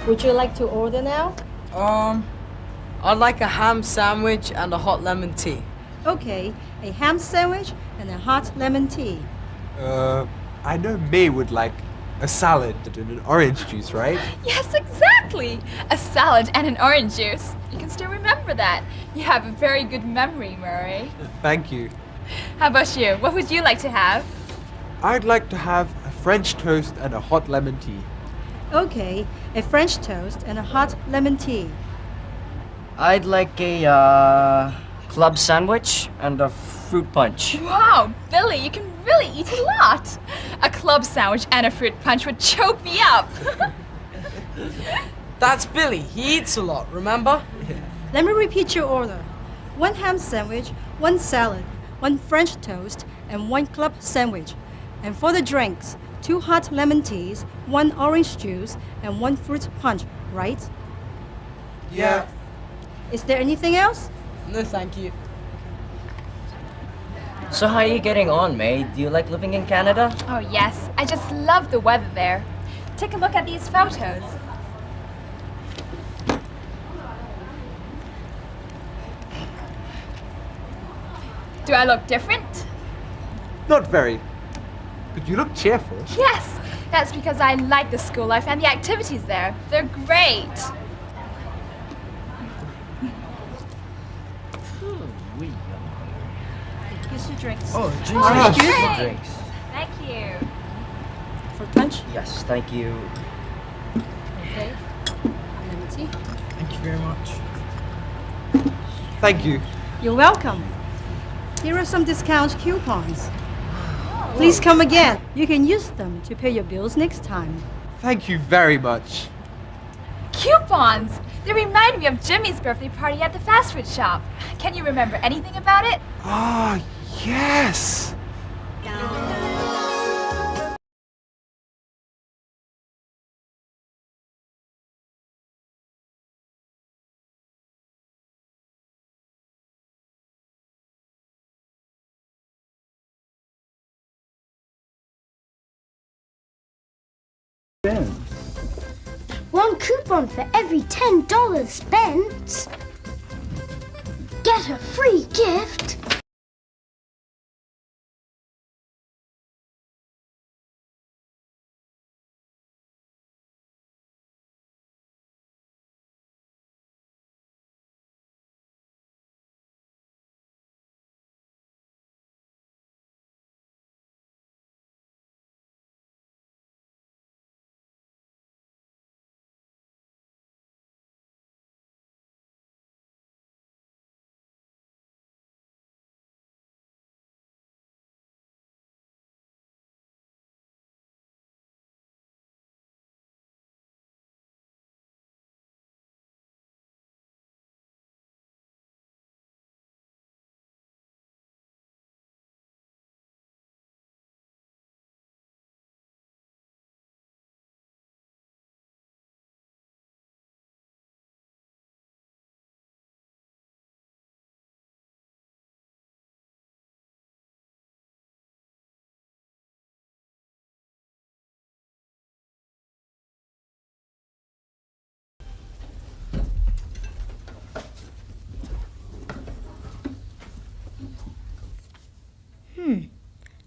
Would you like to order now? I'd like a ham sandwich and a hot lemon tea. Okay, a ham sandwich and a hot lemon tea. I know May would like a salad and an orange juice, right? Yes, exactly! A salad and an orange juice. You can still remember that. You have a very good memory, Murray. Thank you. How about you? What would you like to have? I'd like to have a French toast and a hot lemon tea. Okay, a French toast and a hot lemon tea. I'd like a club sandwich and a fruit punch. Wow, Billy, you can really eat a lot. A club sandwich and a fruit punch would choke me up. That's Billy. He eats a lot, remember? Let me repeat your order. 1 ham sandwich, 1 salad, 1 French toast, and 1 club sandwich. And for the drinks, 2 hot lemon teas, 1 orange juice, and 1 fruit punch, right? Yeah. Is there anything else? No, thank you. So how are you getting on, May? Do you like living in Canada? Oh yes, I just love the weather there. Take a look at these photos. Do I look different? Not very. But you look cheerful. Yes, that's because I like the school life and the activities there. They're great. Here's your drinks. Oh, Ah, great. drinks. Thank you. Fruit punch? Yes, thank you. Okay. Lemon tea? Thank you very much. Thank you. You're welcome. Here are some discount coupons. Please come again. You can use them to pay your bills next time. Thank you very much. Coupons! They remind me of Jimmy's birthday party at the fast food shop. Can you remember anything about it? Ah, yes. One coupon for every $10 spent. Get a free gift.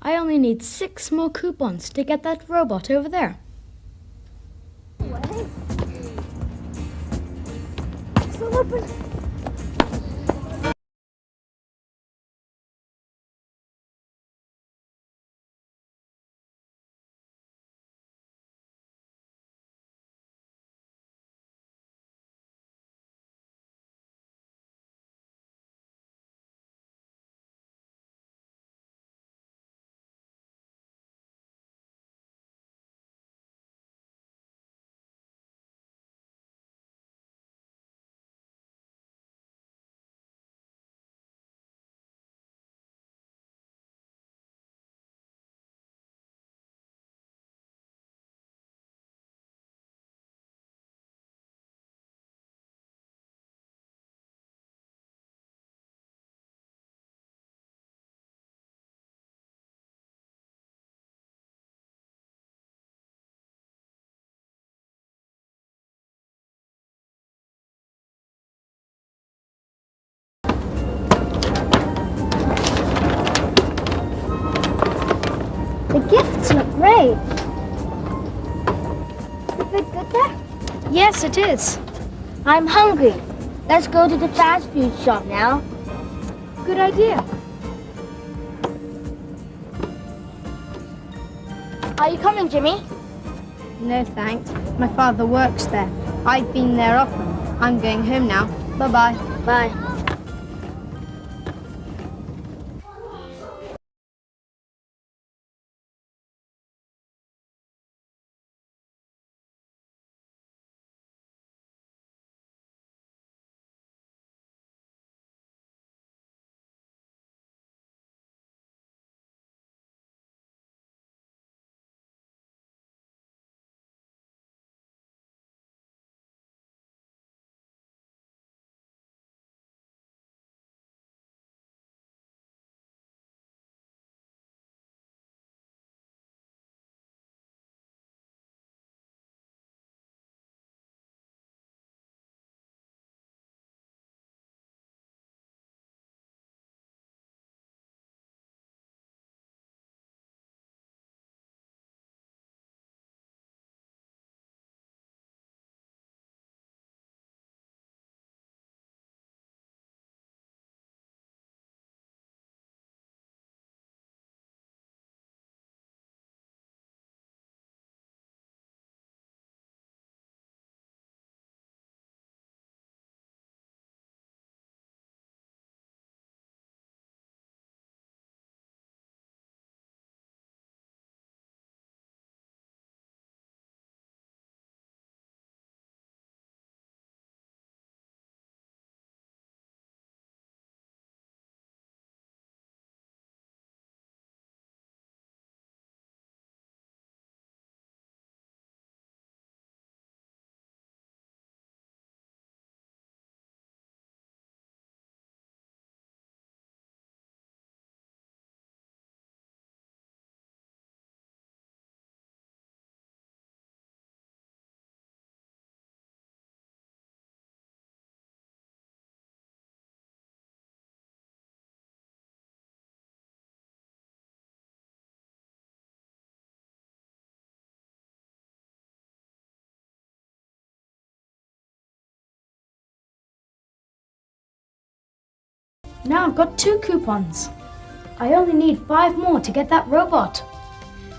I only need 6 more coupons to get that robot over there. Still open. The gifts look great. Is the food good there? Yes, it is. I'm hungry. Let's go to the fast food shop now. Good idea. Are you coming, Jimmy? No, thanks. My father works there. I've been there often. I'm going home now. Bye-bye. Bye. Now I've got 2 coupons. I only need 5 more to get that robot.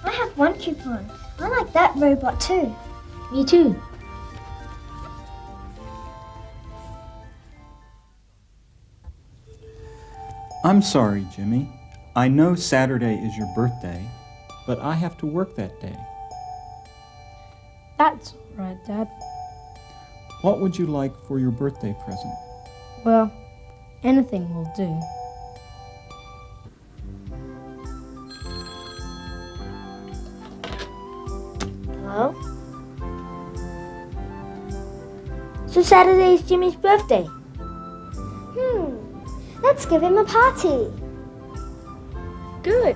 I have 1 coupon. I like that robot too. Me too. I'm sorry, Jimmy. I know Saturday is your birthday, but I have to work that day. That's all right, Dad. What would you like for your birthday present? Well, anything will do. Hello? So Saturday is Jimmy's birthday. Let's give him a party. Good.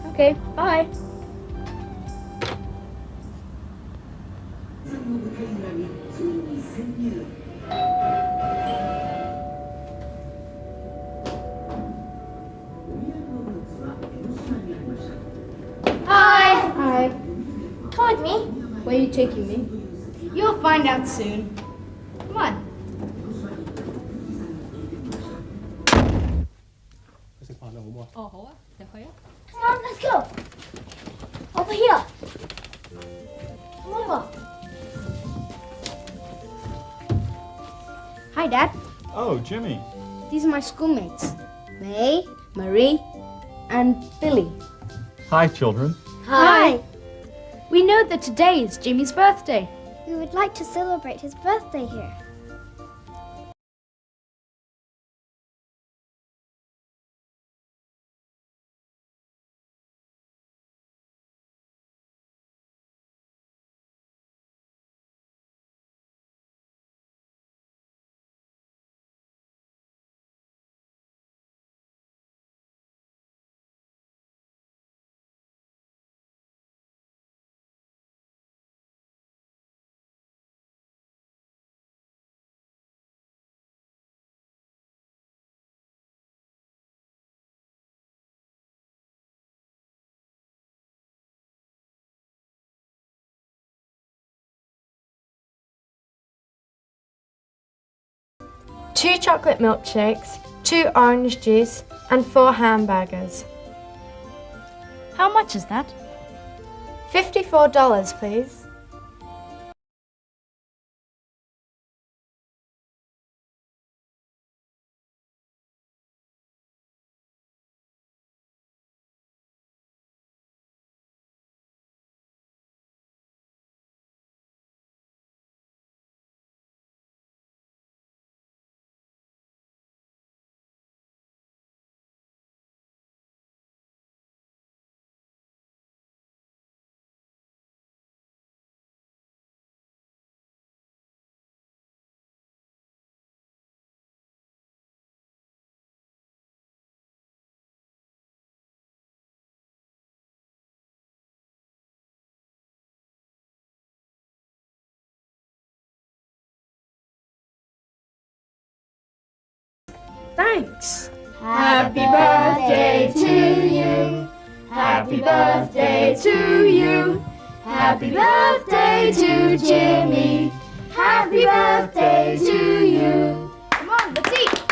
Okay, bye. Hi. Hi. Come with me. Where are you taking me? You'll find out soon. Come on. Come on, let's go. Over here. Come over. Hi, Dad. Oh, Jimmy. These are my schoolmates. May, Marie, and Billy. Hi, children. Hi. We know that today is Jimmy's birthday. We would like to celebrate his birthday here. 2 chocolate milkshakes, 2 orange juice, and 4 hamburgers. How much is that? $54, please. Thanks. Happy birthday to you. Happy birthday to you. Happy birthday to Jimmy. Happy birthday to you. Come on, let's eat.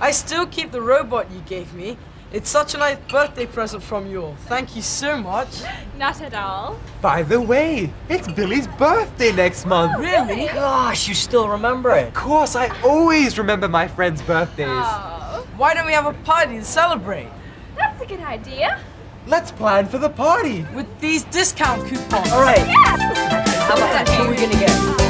I still keep the robot you gave me. It's such a nice birthday present from you all. Thank you so much. Not at all. By the way, it's Billy's birthday next month. Really? Gosh, you still remember it. Of course, I always remember my friends' birthdays. Oh, Why don't we have a party to celebrate? that's a good idea. Let's plan for the party. With these discount coupons. All right. Yes! How about that? Who are we gonna get?